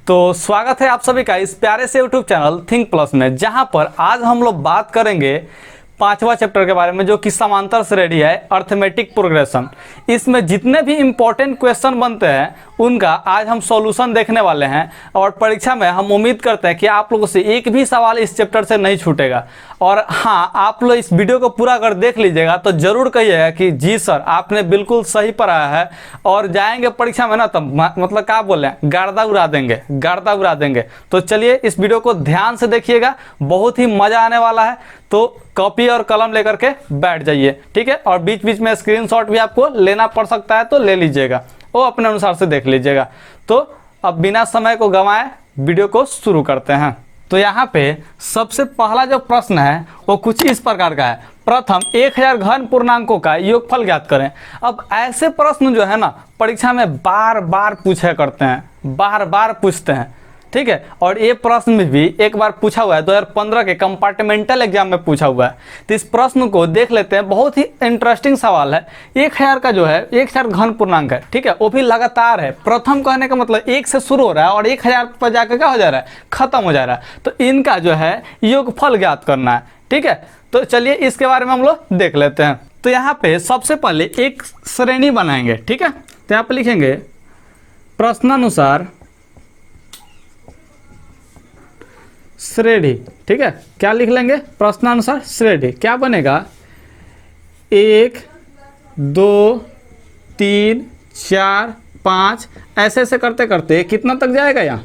तो स्वागत है आप सभी का इस प्यारे से यूट्यूब चैनल थिंक प्लस में, जहां पर आज हम लोग बात करेंगे पांचवा चैप्टर के बारे में, जो कि समांतर श्रेणी है, अर्थमेटिक प्रोग्रेशन। इसमें जितने भी इम्पोर्टेंट क्वेश्चन बनते हैं उनका आज हम सॉल्यूशन देखने वाले हैं और परीक्षा में हम उम्मीद करते हैं कि आप लोगों से एक भी सवाल इस चैप्टर से नहीं छूटेगा। और हाँ, आप लोग इस वीडियो को पूरा अगर देख लीजिएगा तो जरूर कहिएगा कि जी सर आपने बिल्कुल सही पढ़ाया है, और जाएंगे परीक्षा में ना तो मतलब क्या बोले, गर्दा उड़ा देंगे, गर्दा उड़ा देंगे। तो चलिए इस वीडियो को ध्यान से देखिएगा, बहुत ही मजा आने वाला है। तो कॉपी और कलम लेकर के बैठ जाइए, ठीक है। और बीच बीच में स्क्रीनशॉट भी आपको लेना पड़ सकता है तो ले लीजिएगा, वो अपने अनुसार से देख लीजिएगा। तो अब बिना समय को गंवाए वीडियो को शुरू करते हैं। तो यहाँ पे सबसे पहला जो प्रश्न है वो कुछ इस प्रकार का है। प्रथम 1000 घन पूर्णांकों का योगफल ज्ञात करें। अब ऐसे प्रश्न जो है ना परीक्षा में बार बार पूछा करते हैं, बार बार पूछते हैं, ठीक है। और ये प्रश्न में भी एक बार पूछा हुआ है, 2015 के कंपार्टमेंटल एग्जाम में पूछा हुआ है। तो इस प्रश्न को देख लेते हैं, बहुत ही इंटरेस्टिंग सवाल है। 1000 का जो है 1000 घन पूर्णांक है, ठीक है, वो भी लगातार है। प्रथम कहने का मतलब 1 से शुरू हो रहा है और 1000 पर जाकर क्या हो जा रहा है, खत्म हो जा रहा है। तो इनका जो है योगफल ज्ञात करना है, ठीक है। तो चलिए इसके बारे में हम लोग देख लेते हैं। तो यहाँ पे सबसे पहले एक श्रेणी बनाएंगे, ठीक है। तो यहाँ पे लिखेंगे प्रश्नानुसार श्रेणी, ठीक है। क्या लिख लेंगे, प्रश्नानुसार श्रेणी। क्या बनेगा, 1 2 3 4 5 ऐसे ऐसे करते करते कितना तक जाएगा, यहाँ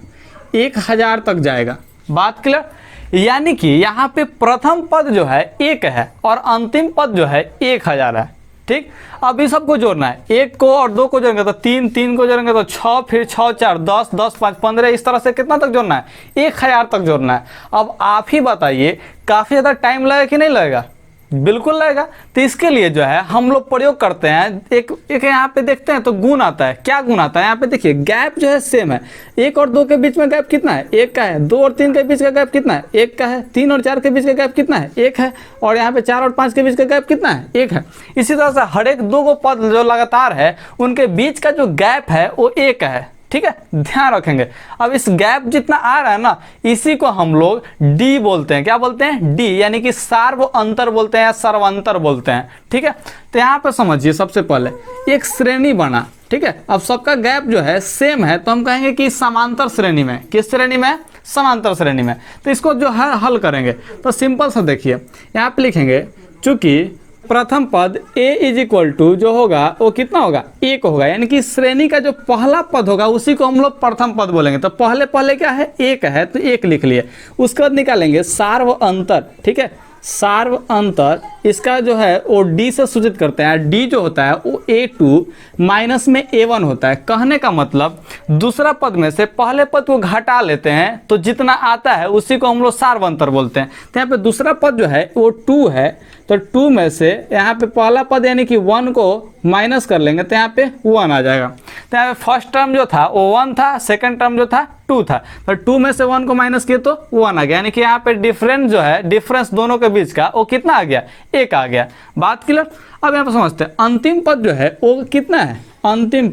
1000 तक जाएगा। बात क्लियर। यानी कि यहाँ पे प्रथम पद जो है 1 है और अंतिम पद जो है 1000 है, ठीक। अब इस सबको जोड़ना है, 1 को और 2 को जोड़ेंगे तो 3, 3 को जोड़ेंगे तो 6, फिर 6 4 10, 10 5 15, इस तरह से कितना तक जोड़ना है, 1000 तक जोड़ना है। अब आप ही बताइए, काफ़ी ज़्यादा टाइम लगेगा कि नहीं लगेगा? बिल्कुल लगेगा। तो इसके लिए जो है हम लोग प्रयोग करते हैं, एक यहाँ पे देखते हैं तो गुण आता है। क्या गुण आता है, यहाँ पे देखिए गैप जो है सेम है। 1 और 2 के बीच में गैप कितना है, 1 का है। 2 और 3 के बीच का गैप कितना है, 1 का है। 3 और 4 के बीच का गैप कितना है, 1 है। और यहाँ पे 4 और 5 के बीच का गैप कितना है, 1 है। इसी तरह से हर एक 2 पद जो लगातार है उनके बीच का जो गैप है वो 1 है, ठीक है, ध्यान रखेंगे। अब इस गैप जितना आ रहा है ना, इसी को हम लोग डी बोलते हैं। क्या बोलते हैं, डी, यानी कि सार्व अंतर बोलते हैं या सर्वांतर बोलते हैं, ठीक है। तो यहाँ पे समझिए, सबसे पहले एक श्रेणी बना, ठीक है। अब सबका गैप जो है सेम है तो हम कहेंगे कि समांतर श्रेणी में। किस श्रेणी में, समांतर श्रेणी में। तो इसको जो है हल करेंगे तो सिंपल सा देखिए, यहाँ पे लिखेंगे चूंकि प्रथम पद a इज इक्वल टू जो होगा वो कितना होगा, 1 होगा। यानी कि श्रेणी का जो पहला पद होगा उसी को हम लोग प्रथम पद बोलेंगे। तो पहले पहले क्या है, 1 है तो 1 लिख लिए। उसके बाद निकालेंगे सार्व अंतर, ठीक है। सार्व अंतर इसका जो है वो डी से सूचित करते हैं। डी जो होता है वो A2 माइनस में A1 होता है। कहने का मतलब दूसरा पद में से पहले पद को घटा लेते हैं तो जितना आता है उसी को हम लोग सार्व अंतर बोलते हैं। तो यहाँ पे दूसरा पद जो है वो 2 है, तो 2 में से यहाँ पे पहला पद यानी कि 1 को माइनस कर लेंगे तो यहाँ पे 1 आ जाएगा। तो यहाँ पे फर्स्ट टर्म जो था वो 1 था, सेकंड टर्म जो था 2 था। तो 2 में से 1 को माइनस किए तो 1 आ गया। यानी कि यहाँ पे डिफरेंस जो है, डिफरेंस दोनों के बीच का वो कितना आ गया, 1 आ गया। बात क्लियर। अब यहाँ पे समझते हैं अंतिम पद जो है वो कितना है, अंतिम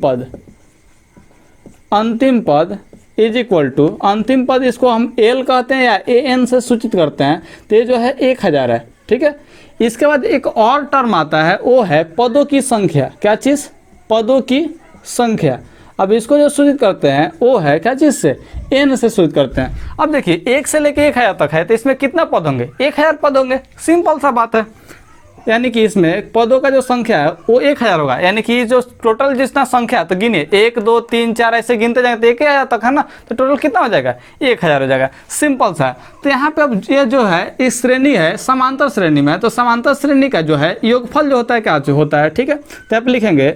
पद इज इक्वल टू, अंतिम पद इसको हम एल कहते हैं या AN से सूचित करते हैं। तो ये जो है 1000 है, ठीक है। इसके बाद एक और टर्म आता है वो है पदों की संख्या। क्या चीज़, पदों की संख्या। अब इसको जो सूचित करते हैं वो है क्या चीज़ से, n से सूचित करते हैं। अब देखिए 1 से लेके 1000 तक है तो इसमें कितना पद होंगे, 1000 पद होंगे। सिंपल सा बात है। यानी कि इसमें पदों का जो संख्या है वो 1000 होगा। यानी कि जो टोटल जितना संख्या तो गिनिए 1 2 3 4 ऐसे गिनते जाएंगे तो 1000 तक है ना, तो टोटल कितना हो जाएगा, 1000 हो जाएगा। सिंपल सा। तो यहाँ पे अब ये जो है इस श्रेणी है समांतर श्रेणी में, तो समांतर श्रेणी का जो है योगफल जो होता है क्या जो होता है, ठीक है। तो आप लिखेंगे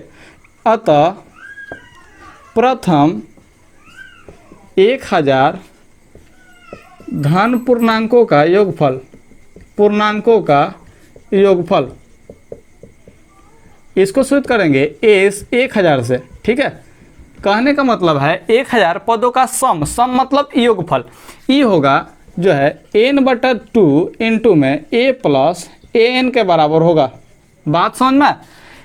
अतः प्रथम 1000 घन पूर्णांकों का योगफल, पूर्णांकों का योगफल, इसको सूचित करेंगे एस 1000 से, ठीक है। कहने का मतलब है 1000 पदों का सम मतलब योगफल। ई होगा जो है n/2 इंटू में a प्लस an के बराबर होगा। बात समझ में।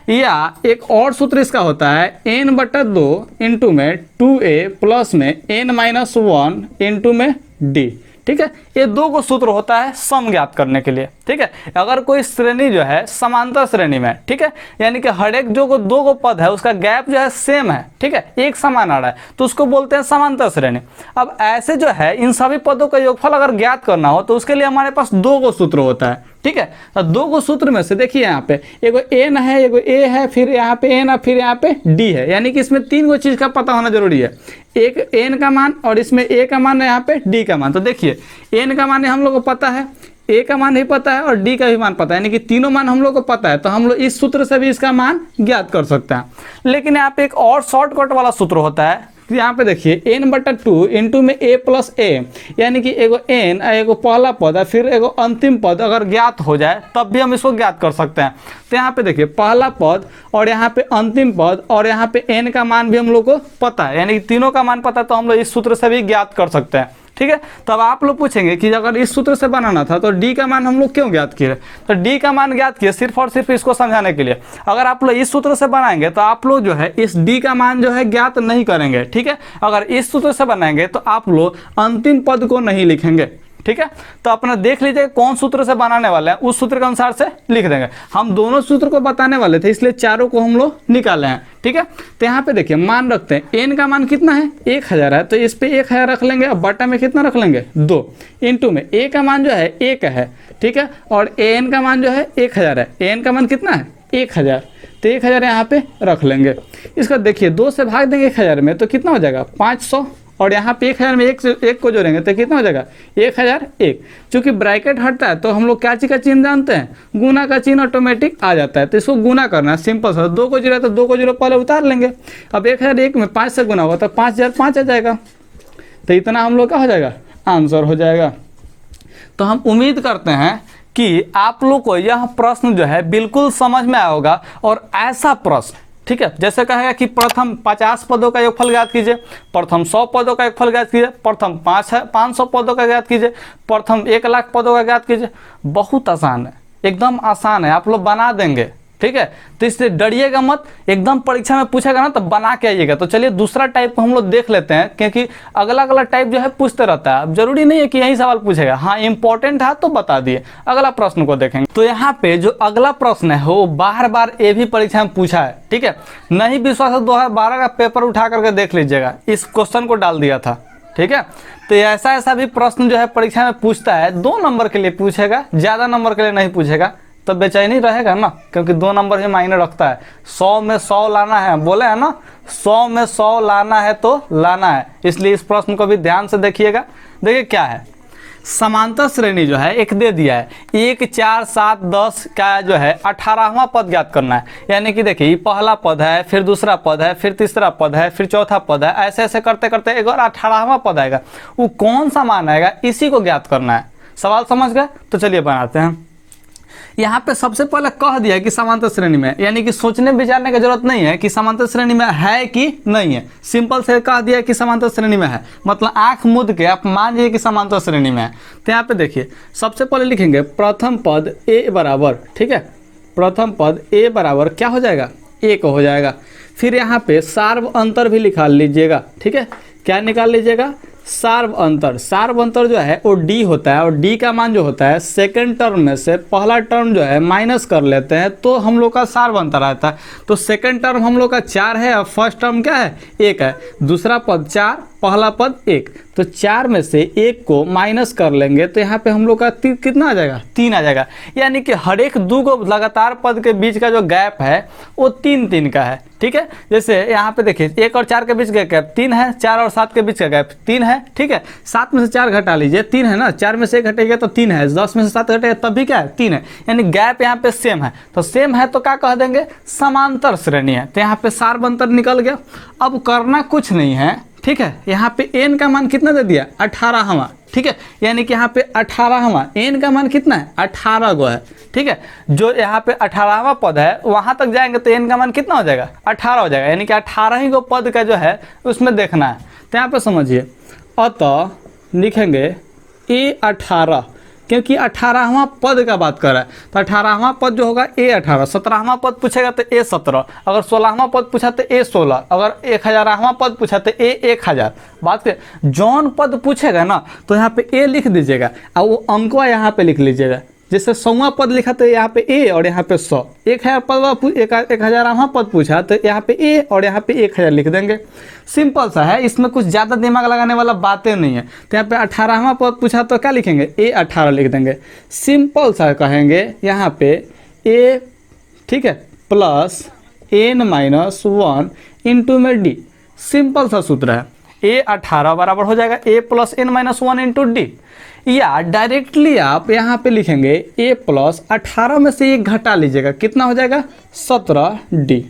या एक और सूत्र इसका होता है n/2 इंटू में 2a प्लस में n-1 इंटू में d। ठीक है, ये दो को सूत्र होता है सम ज्ञात करने के लिए। ठीक है, अगर कोई श्रेणी जो है समांतर श्रेणी में, ठीक है, यानी कि हर एक जो दो को पद है उसका गैप जो है सेम है, ठीक है, एक समान आ रहा है, तो उसको बोलते हैं समांतर श्रेणी। अब ऐसे जो है इन सभी पदों का योगफल अगर ज्ञात करना हो तो उसके लिए हमारे पास दो को सूत्र होता है। ठीक है, तो दो को सूत्र में से देखिए यहाँ पे एगो n है, एगो a है, फिर यहाँ पे n है, फिर यहाँ पे d है, यानी कि इसमें तीन को चीज का पता होना जरूरी है। एक n का मान और इसमें a का मान है, यहाँ पे d का मान। तो देखिए n का मान हम लोग को पता है, a का मान भी पता है और d का भी मान पता है, यानी कि तीनों मान हम लोग को पता है, तो हम लोग इस सूत्र से भी इसका मान ज्ञात कर सकते हैं। लेकिन यहाँ पे एक और शॉर्टकट वाला सूत्र होता है, यहाँ पे देखिए n/2 इंटू में a प्लस a, यानी कि एगो n एगो पहला पद है फिर एगो अंतिम पद अगर ज्ञात हो जाए तब भी हम इसको ज्ञात कर सकते हैं। तो यहाँ पे देखिए पहला पद और यहाँ पे अंतिम पद और यहाँ पे n का मान भी हम लोग को पता है, यानी कि तीनों का मान पता है, तो हम लोग इस सूत्र से भी ज्ञात कर सकते हैं। ठीक है, तो अब आप लोग पूछेंगे कि अगर इस सूत्र से बनाना था तो d का मान हम लोग क्यों ज्ञात किए? तो d का मान ज्ञात किए सिर्फ और सिर्फ इसको समझाने के लिए। अगर आप लोग इस सूत्र से बनाएंगे तो आप लोग जो है इस d का मान जो है ज्ञात नहीं करेंगे। ठीक है, अगर इस सूत्र से बनाएंगे तो आप लोग अंतिम पद को नहीं लिखेंगे। ठीक है, तो अपना देख लीजिए कौन सूत्र से बनाने वाले हैं, उस सूत्र के अनुसार से लिख देंगे। हम दोनों सूत्र को बताने वाले थे इसलिए चारों को हम लोग निकाले हैं। ठीक है, तो यहाँ पे देखिए मान रखते हैं n का मान कितना है 1000 है, तो इस पे 1000 रख लेंगे। अब बटा में कितना रख लेंगे 2 इंटू में a का मान जो है 1 है। ठीक है, और an का मान जो है 1000 है, an का मान कितना है 1000, तो 1000 यहाँ पे रख लेंगे। इसका देखिए 2 से भाग देंगे 1000 में तो कितना हो जाएगा 500, और यहाँ पे 1000 में एक को जोड़ेंगे तो कितना हो जाएगा 1001। चूंकि ब्रैकेट हटता है तो हम लोग क्या चीज़ का चिन्ह जानते हैं, गुना का चिन्ह ऑटोमेटिक आ जाता है, तो इसको गुना करना है सिंपल सा। 2 को जीरो तो 2 को जीरो पहले उतार लेंगे। अब 1001 में 5 से गुना होगा तो 5005 आ जाएगा, तो इतना हम लोग का हो जाएगा आंसर हो जाएगा। तो हम उम्मीद करते हैं कि आप लोग को यह प्रश्न जो है बिल्कुल समझ में आया होगा। और ऐसा प्रश्न, ठीक है, जैसे कहेगा कि प्रथम 50 पदों का योगफल ज्ञात कीजिए, प्रथम 100 पदों का योगफल ज्ञात कीजिए, प्रथम 500 पदों का ज्ञात कीजिए, प्रथम 1,00,000 पदों का ज्ञात कीजिए। बहुत आसान है, एकदम आसान है, आप लोग बना देंगे। ठीक है, तो इसलिए डरिएगा मत, एकदम परीक्षा में पूछेगा ना तो बना के आइएगा। तो चलिए दूसरा टाइप को हम लोग देख लेते हैं, क्योंकि अगला टाइप जो है पूछते रहता है। अब जरूरी नहीं है कि यही सवाल पूछेगा, हाँ इंपॉर्टेंट है तो बता दिए। अगला प्रश्न को देखेंगे तो यहाँ पे जो अगला प्रश्न है वो बार ये भी परीक्षा में पूछा है। ठीक है, नहीं विश्वास है 2012 का पेपर उठा करके देख लीजिएगा, इस क्वेश्चन को डाल दिया था। ठीक है, तो ऐसा भी प्रश्न जो है परीक्षा में पूछता है, 2 नंबर के लिए पूछेगा, ज़्यादा नंबर के लिए नहीं पूछेगा, तो बेचैनी रहेगा ना, क्योंकि 2 नंबर ही मायने रखता है। 100 में 100 लाना है, बोले है ना 100 में 100 लाना है तो लाना है, इसलिए इस प्रश्न को भी ध्यान से देखिएगा। देखिए क्या है, समांतर श्रेणी जो है एक दे दिया है, 1 4 7 10 का जो है 18वां पद ज्ञात करना है। यानी कि देखिए ये पहला पद है, फिर दूसरा पद है, फिर तीसरा पद है, फिर चौथा पद है, ऐसे ऐसे करते करते एक और 18वां पद आएगा। वो कौन सा मान आएगा इसी को ज्ञात करना है। सवाल समझ गए? तो चलिए बनाते हैं। यहाँ पे सबसे पहले कह दिया है कि समांतर श्रेणी में, यानी कि सोचने विचारने की जरूरत नहीं है कि समांतर श्रेणी में है कि नहीं है, सिंपल से कह दिया है कि समांतर श्रेणी में है, मतलब आंख मूंद के आप मान लीजिए कि समांतर श्रेणी में है। तो यहाँ पे देखिए सबसे पहले लिखेंगे प्रथम पद a बराबर, ठीक है, प्रथम पद a बराबर क्या हो जाएगा 1 हो जाएगा। फिर यहाँ पे सार्व अंतर भी निकाल लीजिएगा। ठीक है, क्या निकाल लीजिएगा सार्व अंतर। सार्व अंतर जो है वो d होता है, और d का मान जो होता है सेकंड टर्म में से पहला टर्म जो है माइनस कर लेते हैं तो हम लोग का सार्व अंतर आता है। तो सेकंड टर्म हम लोग का 4 है और फर्स्ट टर्म क्या है 1 है, दूसरा पद 4, पहला पद 1, तो 4 में से 1 को माइनस कर लेंगे तो यहाँ पे हम लोग का कितना आ जाएगा 3 आ जाएगा। यानी कि हर एक 2 को लगातार पद के बीच का जो गैप है वो 3 का है। ठीक है, जैसे यहाँ पे देखिए 1 और 4 के बीच का गैप 3 है, 4 और 7 के बीच का गैप 3 है। ठीक है, 7 में से 4 घटा लीजिए 3 है ना, 4 में से 1 घटेगा तो 3 है, 10 में से 7 घटेगा तब भी क्या है 3 है, यानी गैप यहाँ पे सेम है। तो सेम है तो क्या कह देंगे समांतर श्रेणी है। तो यहाँ पे सार्व अंतर निकल गया। अब करना कुछ नहीं है, ठीक है, यहाँ पे n का मान कितना दे दिया 18वां। ठीक है, यानी कि यहाँ पे 18वां, n का मान कितना है 18 गो है। ठीक है, जो यहाँ पे 18वां पद है वहां तक जाएंगे तो n का मान कितना हो जाएगा 18 हो जाएगा, यानी कि 18 ही गो पद का जो है उसमें देखना है। तो यहाँ पे समझिए, अतः लिखेंगे a18 क्योंकि 18वां पद का बात कर रहा है। तो 18वां पद जो होगा A18, 17वां पद पूछेगा तो A17, अगर 16वां पद पूछा तो A16, अगर 1000वां पद पूछा तो A1000। बात कर जौन पद पूछेगा ना तो यहाँ पे A लिख दीजिएगा और वो अंकवा यहाँ पे लिख लीजिएगा। जैसे 100वां पद लिखा तो यहाँ पे A और यहाँ पे 100, 1000 पद 1000वां पद पूछा तो यहाँ पे A और यहाँ पे 1000 लिख देंगे। सिंपल सा है, इसमें कुछ ज़्यादा दिमाग लगाने वाला बातें नहीं है। तो यहाँ पे 18वां पद पूछा तो क्या लिखेंगे, A18 लिख देंगे। सिंपल सा कहेंगे यहाँ पे A, ठीक है, प्लस n-1 इंटू में D। सिंपल सा सूत्र है, A18 बराबर हो जाएगा A plus n-1 into D। या डायरेक्टली आप यहाँ पे लिखेंगे A प्लस 18 में से 1 घटा लीजिएगा, कितना हो जाएगा 17D।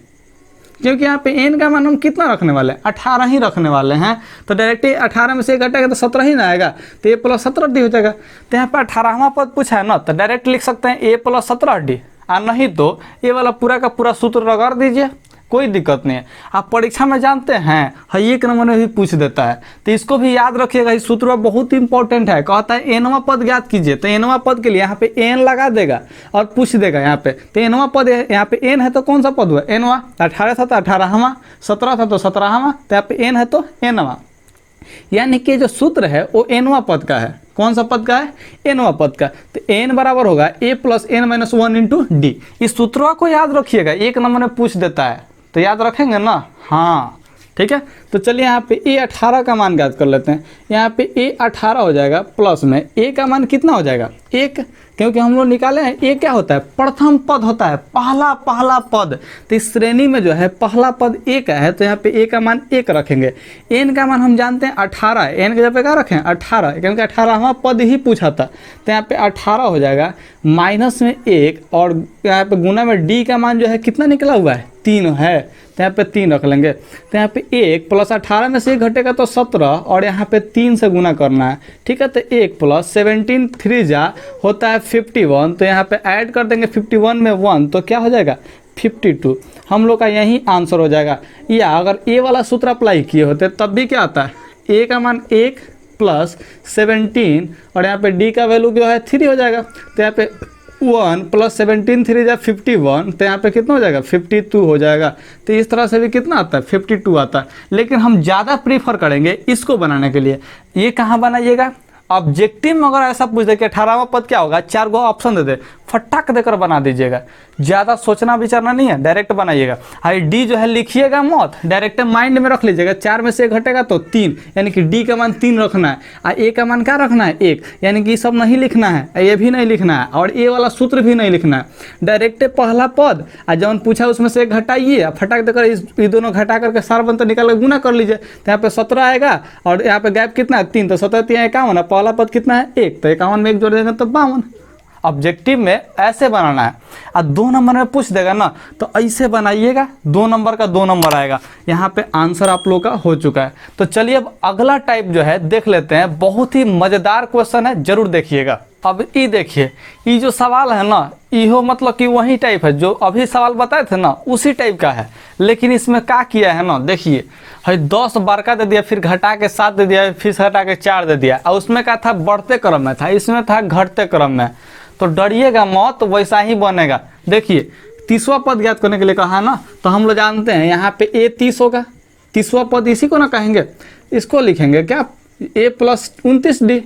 क्योंकि यहाँ पे n का मान हम कितना रखने वाले हैं, 18 ही रखने वाले हैं। तो डायरेक्ट 18 में से 1 घटेगा तो 17 ही ना आएगा, तो A प्लस 17D हो जाएगा। तो यहाँ पे 18वां पद पूछा है ना, तो डायरेक्ट लिख सकते हैं A प्लस 17D, और नहीं तो ये वाला पूरा का पूरा सूत्र रगड़ दीजिए, कोई दिक्कत नहीं है। आप परीक्षा में जानते हैं हाँ, 1 नंबर में भी पूछ देता है, तो इसको भी याद रखिएगा। इस सूत्र बहुत इंपॉर्टेंट है। कहता है एनवां पद ज्ञात कीजिए, तो एनवां पद के लिए यहाँ पे एन लगा देगा और पूछ देगा यहाँ पे। तो एनवां पद यहाँ पे एन है तो कौन सा पद हुआ, एनवां। 18 था तो 18वां, 17 था तो 17वां, तो यहाँ पे एन है तो एनवां। यानी कि जो सूत्र है वो एनवां पद का है। कौन सा पद का है, एनवां पद का। तो एन बराबर होगा A plus n-1 into D। इस सूत्रों को याद रखिएगा, 1 नंबर में पूछ देता है, तो याद रखेंगे ना। हाँ ठीक है, तो चलिए यहाँ पे A18 का मान ज्ञात कर लेते हैं। यहाँ पे A18 हो जाएगा प्लस में A का मान कितना हो जाएगा 1, क्योंकि हम लोग निकाले हैं A क्या होता है, प्रथम पद होता है, पहला पद। तो इस श्रेणी में जो है पहला पद A का है, तो यहाँ पे A का मान 1 रखेंगे। n का मान हम जानते हैं 18 है, n के जगह पे क्या रखें 18, क्योंकि 18वां पद ही पूछा था। तो यहाँ पे 18 हो जाएगा माइनस में 1, और यहाँ पे गुना में D का मान जो है कितना निकला हुआ है 3 है, तो यहाँ पे 3 रख लेंगे। तो यहाँ पे 1 प्लस 18 में से 1 घटेगा तो 17, और यहाँ पे 3 से गुना करना है, ठीक है। तो 1 प्लस 17 3 जा होता है 51, तो यहाँ पे ऐड कर देंगे 51 में 1, तो क्या हो जाएगा 52। हम लोग का यही आंसर हो जाएगा। या अगर ए वाला सूत्र अप्लाई किए होते तब भी क्या आता है, ए का मान 1 प्लस 17 और यहाँ पे डी का वैल्यू जो है 3 हो जाएगा। तो यहाँ पे 1 प्लस 17 3 जा 51, तो यहाँ पे कितना हो जाएगा 52 हो जाएगा। तो इस तरह से भी कितना आता है 52 आता है। लेकिन हम ज़्यादा प्रीफर करेंगे इसको बनाने के लिए। ये कहाँ बनाइएगा, ऑब्जेक्टिव में अगर ऐसा पूछ दे कि 18वां पद क्या होगा, 4 गो ऑप्शन दे दे, फटाक देकर बना दीजिएगा, ज़्यादा सोचना विचारना नहीं है, डायरेक्ट बनाइएगा। हाई डी जो है लिखिएगा मत, डायरेक्ट माइंड में रख लीजिएगा। 4 में से 1 घटेगा तो 3, यानी कि डी का मान 3 रखना है, और ए का मान क्या रखना है 1, यानी कि सब नहीं लिखना है, ये भी नहीं लिखना है, और ए वाला सूत्र भी नहीं लिखना है। डायरेक्ट पहला पद और जौन पूछा उसमें से 1 घटाइए, फटाक देकर ये दोनों घटा करके सारा बंतर निकाल कर गुना कर लीजिए। तो यहाँ पे 17 आएगा, और यहाँ पे गैप कितना है 3, तो 17 3 51, पहला पद कितना है 1, तो 51 में 1 जोड़ देंगे तो 52। ऑब्जेक्टिव में ऐसे बनाना है। और 2 नंबर में पूछ देगा ना तो ऐसे बनाइएगा, 2 नंबर का 2 नंबर आएगा। यहाँ पे आंसर आप लोग का हो चुका है। तो चलिए अब अगला टाइप जो है देख लेते हैं, बहुत ही मज़ेदार क्वेश्चन है, जरूर देखिएगा। अब ये देखिए, ये जो सवाल है ना, इहो मतलब कि वही टाइप है जो अभी सवाल बताए थे ना, उसी टाइप का है। लेकिन इसमें क्या किया है ना, देखिए है 10 बड़का दे दिया, फिर घटा के 7 दे दिया, फिर घटा के 4 दे दिया, और उसमें क्या था बढ़ते क्रम में था, इसमें था घटते क्रम में। तो डरिएगा मत, तो वैसा ही बनेगा। देखिए 30वां पद ज्ञात करने के लिए कहा ना, तो हम लोग जानते हैं यहाँ पे A 30 होगा, 30वां पद इसी को ना कहेंगे। इसको लिखेंगे क्या A प्लस 29D,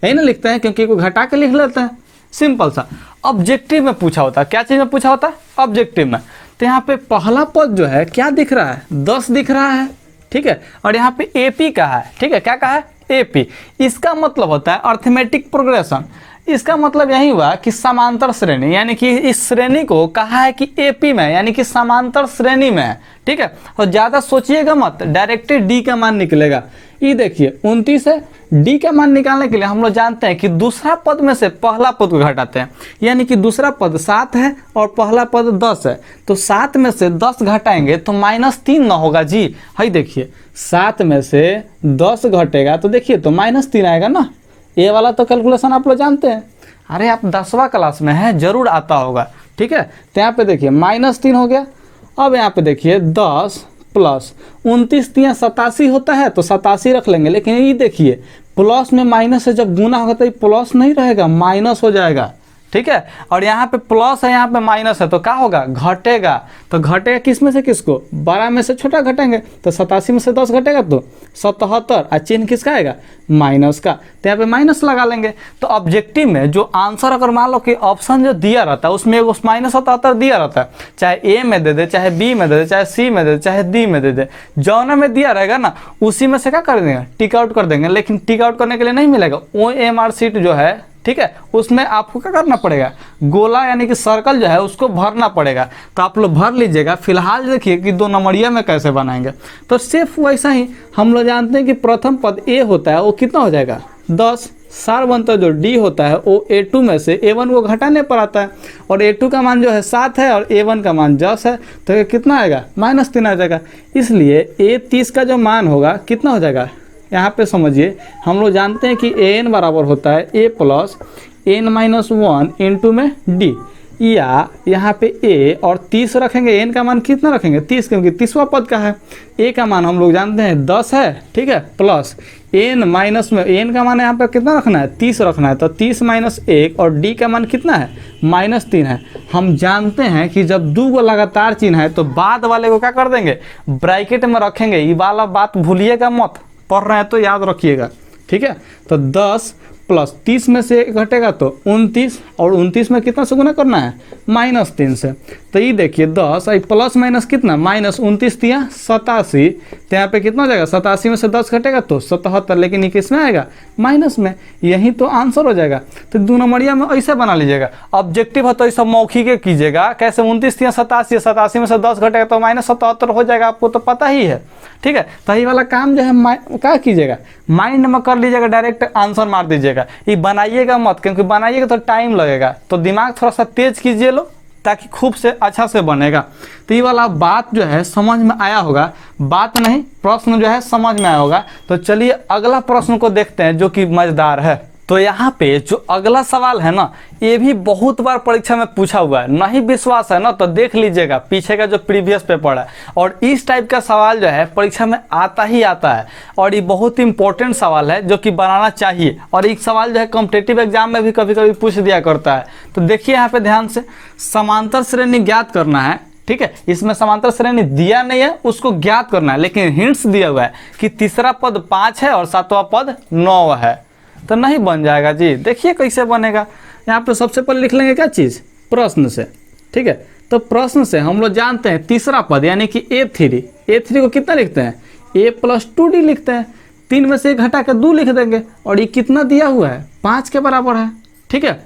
यही ना लिखते हैं, क्योंकि को घटा के लिख लेते हैं। सिंपल सा। ऑब्जेक्टिव में पूछा होता है, क्या चीज़ में पूछा होता है ऑब्जेक्टिव में। तो यहाँ पे पहला पद जो है क्या दिख रहा है 10 दिख रहा है, ठीक है, और यहाँ पे AP का है, ठीक है, क्या कहा है AP। इसका मतलब होता है अर्थमेटिक प्रोग्रेशन। इसका मतलब यही हुआ कि समांतर श्रेणी, यानी कि इस श्रेणी को कहा है कि AP में, यानी कि समांतर श्रेणी में है, ठीक है। और ज़्यादा सोचिएगा मत, डायरेक्ट D का मान निकलेगा। ये देखिए 29 है, D का मान निकालने के लिए हम लोग जानते हैं कि दूसरा पद में से पहला पद को घटाते हैं, यानी कि दूसरा पद 7 है और पहला पद 10 है, तो 7 में से 10 घटाएंगे तो -3 ना होगा जी। हाई देखिए 7 में से 10 घटेगा तो देखिए तो -3 आएगा ना। ये वाला तो कैलकुलेशन आप लोग जानते हैं, अरे आप 10वां क्लास में है, जरूर आता होगा, ठीक है। तो यहाँ पे देखिए -3 हो गया। अब यहाँ पे देखिए 10 प्लस 29 3 87 होता है, तो 87 रख लेंगे। लेकिन ये देखिए प्लस में माइनस से जब गुना होगा तो ये प्लस नहीं रहेगा, माइनस हो जाएगा, ठीक है। और यहाँ पे प्लस है, यहाँ पे माइनस है, तो क्या होगा, घटेगा। तो घटेगा किस में से किसको, बड़ा में से छोटा घटेंगे, तो 87 में से 10 घटेगा तो 77, और चिन्ह किसका आएगा, माइनस का, तो यहाँ पे माइनस लगा लेंगे। तो ऑब्जेक्टिव में जो आंसर अगर मान लो कि ऑप्शन जो दिया रहता है उसमें उस -77 दिया रहता है, चाहे ए में दे दे, चाहे बी में दे दे, चाहे सी में दे दे, चाहे डी में दे दे, जौन में दिया रहेगा ना उसी में से क्या कर देंगे, टिक आउट कर देंगे। लेकिन टिक आउट करने के लिए नहीं मिलेगा, OMR शीट जो है, ठीक है, उसमें आपको क्या करना पड़ेगा, गोला यानी कि सर्कल जो है उसको भरना पड़ेगा। तो आप लोग भर लीजिएगा। फिलहाल देखिए कि 2 नंबरिया में कैसे बनाएंगे। तो सिर्फ वैसा ही हम लोग जानते हैं कि प्रथम पद ए होता है वो कितना हो जाएगा 10, सारवंत जो डी होता है वो A2 में से A1 को घटाने पर आता है, और A2 का मान जो है 7 है और A1 का मान 10 है, तो ये कितना आएगा, -3 आ जाएगा। इसलिए A30 का जो मान होगा कितना हो जाएगा, यहाँ पे समझिए हम लोग जानते हैं कि an बराबर होता है a प्लस n-1 इंटू में d, या यहाँ पे a और 30 रखेंगे, n का मान कितना रखेंगे 30, क्योंकि 30वां पद का है। a का मान हम लोग जानते हैं 10 है, ठीक है, प्लस n माइनस में n का मान यहाँ पे कितना रखना है 30 रखना है, तो 30 माइनस 1, और d का मान कितना है -3 है। हम जानते हैं कि जब 2 को लगातार चिन्ह है तो बाद वाले को क्या कर देंगे, ब्रैकेट में रखेंगे। ये वाला बात भूलिएगा मत, पढ़ रहे हैं तो याद रखिएगा, ठीक है। तो 10 प्लस 30 में से घटेगा तो 29, और 29 में कितना से गुना करना है, -3 से। तो ये देखिए 10 आई प्लस माइनस कितना, -29 दिया 87, तो यहाँ पे कितना हो जाएगा, 87 में से 10 घटेगा तो 77, लेकिन ये किस में आएगा, माइनस में। यही तो आंसर हो जाएगा। तो 2 नंबरिया में ऐसे बना लीजिएगा। ऑब्जेक्टिव है तो ऐसा मौखिक कीजिएगा, कैसे 29 दिया 87, 87 में से 10 घटेगा तो -77 हो जाएगा, आपको तो पता ही है, ठीक है। तो ये वाला काम जो है क्या कीजिएगा, माइंड में कर लीजिएगा, डायरेक्ट आंसर मार दीजिएगा। ये बनाइएगा मत, क्योंकि बनाइएगा तो टाइम लगेगा, तो दिमाग थोड़ा सा तेज कीजिए लो, ताकि खूब से अच्छा से बनेगा। तो ये वाला बात जो है समझ में आया होगा, बात नहीं प्रश्न जो है समझ में आया होगा। तो चलिए अगला प्रश्न को देखते हैं जो कि मजेदार है। तो यहाँ पे जो अगला सवाल है ना, ये भी बहुत बार परीक्षा में पूछा हुआ है। नहीं विश्वास है ना तो देख लीजिएगा पीछे का जो प्रीवियस पेपर है, और इस टाइप का सवाल जो है परीक्षा में आता ही आता है, और ये बहुत इंपॉर्टेंट सवाल है जो कि बनाना चाहिए। और एक सवाल जो है कॉम्पिटिटिव एग्जाम में भी कभी कभी पूछ दिया करता है। तो देखिए यहाँ पे ध्यान से, समांतर श्रेणी ज्ञात करना है, ठीक है। इसमें समांतर श्रेणी दिया नहीं है, उसको ज्ञात करना है, लेकिन हिंट्स दिया हुआ है कि तीसरा पद 5 है और 7वां पद 9 है। तो नहीं बन जाएगा जी। देखिए कैसे बनेगा। यहाँ पे सबसे पहले लिख लेंगे क्या चीज़, प्रश्न से, ठीक है। तो प्रश्न से हम लोग जानते हैं तीसरा पद यानी कि A3 को कितना लिखते हैं, a + 2d लिखते हैं। 3 में से 1 घटा के 2 लिख देंगे, और ये कितना दिया हुआ है 5 के बराबर है, ठीक है।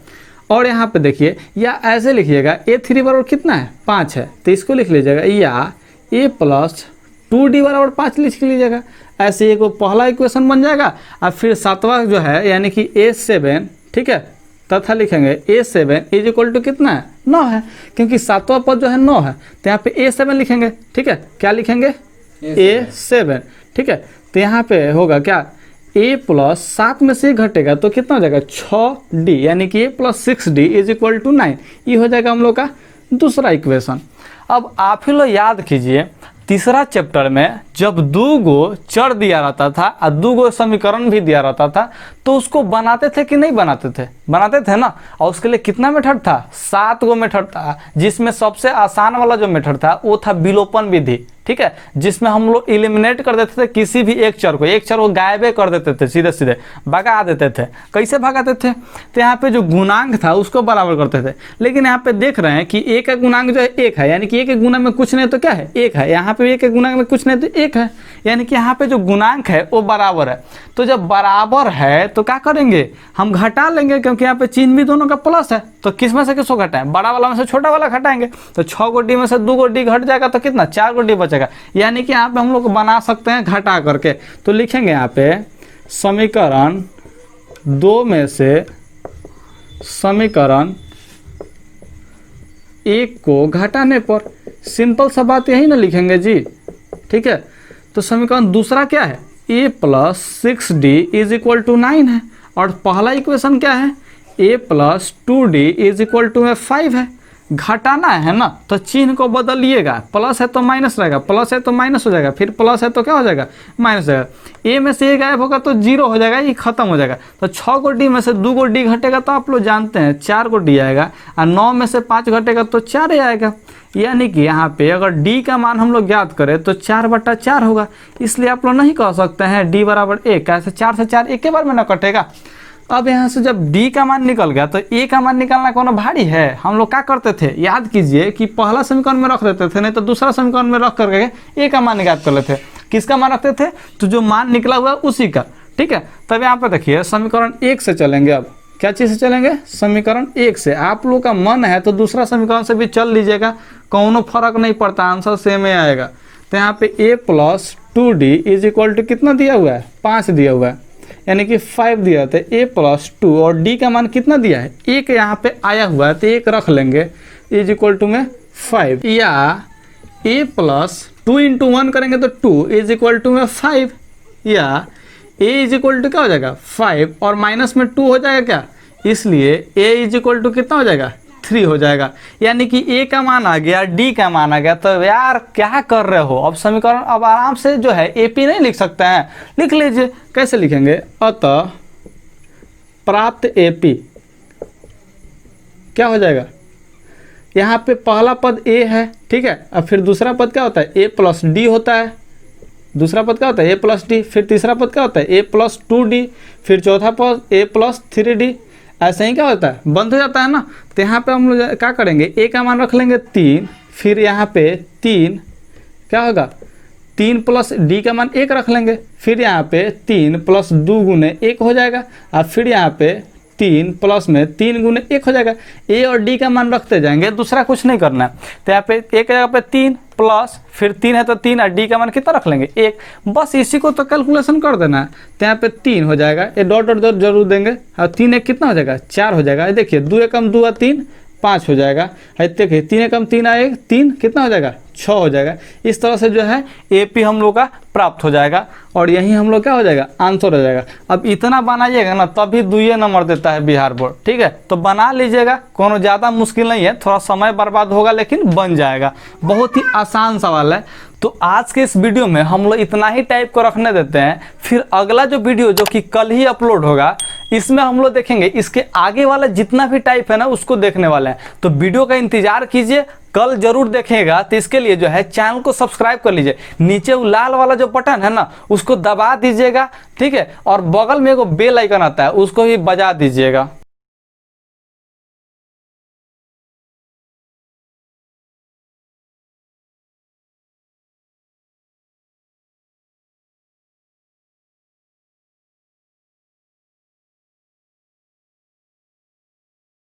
और यहाँ पे देखिए, या ऐसे लिखिएगा A3 बराबर कितना है 5 है, तो इसको लिख लीजिएगा, या a + 2d बराबर 5 लिख लीजिएगा। ऐसे एक पहला इक्वेशन बन जाएगा। अब फिर 7वां जो है यानी कि A7, ठीक है, तथा लिखेंगे A7 = कितना है 9 है, क्योंकि 7वां पद जो है 9 है, तो यहाँ पे A7 लिखेंगे, ठीक है। क्या लिखेंगे A7, ठीक है। तो यहाँ पे होगा क्या, a + 7 में से घटेगा तो कितना हो जाएगा 6d, यानी कि a + 6d = 9। ये हो जाएगा हम लोग का दूसरा इक्वेशन। अब आप ही लोग याद कीजिए, तीसरा चैप्टर में जब 2 गो चर दिया रहता था और 2 गो समीकरण भी दिया रहता था, तो उसको बनाते थे कि नहीं बनाते थे, बनाते थे ना। और उसके लिए कितना मेथड था, 7 गो मेथड था, जिसमें सबसे आसान वाला जो मेथड था वो था विलोपन विधि, ठीक है, जिसमें हम लोग एलिमिनेट कर देते थे किसी भी एक चर को गायबे कर देते थे, सीधे सीधे भगा देते थे। कैसे भगाते थे, तो यहाँ पे जो गुणांक था उसको बराबर करते थे। लेकिन यहाँ पे देख रहे हैं कि a का गुणांक जो है 1 है, यानी कि a के गुना में कुछ नहीं तो क्या है 1 है, यहाँ पे a के गुणांक में कुछ नहीं तो 1 है, यानी कि यहाँ पे जो गुणांक है वो बराबर है। तो जब बराबर है तो क्या करेंगे, हम घटा लेंगे, क्योंकि यहाँ पे चिन्ह भी दोनों का प्लस है। तो किस में से किसको घटाएं, बड़ा वाला में से छोटा वाला घटाएंगे। तो 6 गो डी में से 2 गो डी घट जाएगा तो कितना 4 गो डी बचेगा, यानी कि यहाँ पे हम लोग बना सकते हैं घटा करके। तो लिखेंगे यहाँ पे समीकरण 2 में से समीकरण 1 को घटाने पर, सिंपल सा बात यही ना लिखेंगे जी, ठीक है। तो समीकरण दूसरा क्या है, a + 6d = 9 है, और पहला इक्वेशन क्या है, a + 2d = 5 है। घटाना है ना तो चिन्ह को बदलिएगा, प्लस है तो माइनस रहेगा, प्लस है तो माइनस हो जाएगा, फिर प्लस है तो क्या हो जाएगा, माइनस हो जाएगा। ए में से ए गायब होगा तो 0 हो जाएगा, ये खत्म हो जाएगा। तो 6 को डी में से 2 को डी घटेगा तो आप लोग जानते हैं 4 को डी आएगा, और 9 में से 5 घटेगा तो 4 ही आएगा। यानी कि यहाँ पे अगर डी का मान हम लोग ज्ञात करें तो 4/4 होगा। इसलिए आप लोग नहीं कह सकते हैं डी बराबर 1, कैसे 4 से 4 एक के बार में ना कटेगा। अब यहाँ से जब d का मान निकल गया तो a का मान निकालना कोनो भारी है। हम लोग क्या करते थे, याद कीजिए कि पहला समीकरण में रख देते थे, नहीं तो दूसरा समीकरण में रख करके a का मान निकाल कर लेते थे। किसका मान रखते थे, तो जो मान निकला हुआ है उसी का, ठीक है। तब यहाँ पर देखिए समीकरण 1 से चलेंगे। अब क्या चीज़ से चलेंगे, समीकरण 1 से। आप लोग का मन है तो दूसरा समीकरण से भी चल लीजिएगा, कोनो फर्क नहीं पड़ता, आंसर सेम ही आएगा। तो यहाँ पे a + 2d = कितना दिया हुआ है, 5 दिया हुआ है, यानी कि 5 दिया था। a + 2 और d का मान कितना दिया है, 1 यहाँ पे आया हुआ है तो 1 रख लेंगे, = में 5। या a + 2 × 1 करेंगे तो 2 = में 5, या a = क्या हो जाएगा 5 और माइनस में 2 हो जाएगा क्या, इसलिए a = कितना हो जाएगा 3 हो जाएगा। यानी कि a का मान आ गया, d का मान आ गया। तो यार क्या कर रहे हो, अब समीकरण अब आराम से जो है AP नहीं लिख सकते हैं, लिख लीजिए। कैसे लिखेंगे, अतः प्राप्त AP क्या हो जाएगा, यहाँ पे पहला पद a है, ठीक है। अब फिर दूसरा पद क्या होता है, a + d होता है। दूसरा पद क्या होता है, a + d। फिर तीसरा पद क्या होता है, a + 2d। फिर चौथा पद a + 3d। ऐसे ही क्या होता है, बंद हो जाता है ना। तो यहाँ पे हम लोग क्या करेंगे, a का मान रख लेंगे 3, फिर यहाँ पे 3 क्या होगा, 3 + d का मान 1 रख लेंगे, फिर यहाँ पे 3 + 2 × 1 हो जाएगा, और फिर यहाँ पे 3 प्लस में 3 × 1 हो जाएगा। a और d का मान रखते जाएंगे, दूसरा कुछ नहीं करना है। तो यहाँ पे एक जगह पे 3 प्लस फिर 3 है तो 3, और d का मान कितना रख लेंगे 1, बस इसी को तो कैलकुलेशन कर देना है। तो यहाँ पे 3 हो जाएगा, ये डॉट जरूर देंगे, और 3 1 कितना हो जाएगा 4 हो जाएगा। देखिए 2 एकम 2 और 3 5 हो जाएगा। देखिए 3 एकम 3 आएगा 3 कितना हो जाएगा 6 हो जाएगा। इस तरह से जो है AP हम लोग का प्राप्त हो जाएगा, और यही हम लोग क्या हो जाएगा, आंसर हो जाएगा। अब इतना बनाइएगा ना तभी 2 नंबर देता है बिहार बोर्ड, ठीक है। तो बना लीजिएगा, कोनो ज़्यादा मुश्किल नहीं है, थोड़ा समय बर्बाद होगा लेकिन बन जाएगा, बहुत ही आसान सवाल है। तो आज के इस वीडियो में हम लोग इतना ही टाइप को रखने देते हैं। फिर अगला जो वीडियो जो कि कल ही अपलोड होगा, इसमें हम लोग देखेंगे इसके आगे वाला जितना भी टाइप है ना उसको देखने वाले हैं। तो वीडियो का इंतजार कीजिए, कल जरूर देखेगा। तो इसके लिए जो है चैनल को सब्सक्राइब कर लीजिए, नीचे वो लाल वाला जो बटन है ना उसको दबा दीजिएगा, ठीक है। और बगल में एगो बेल आइकन आता है उसको भी बजा दीजिएगा।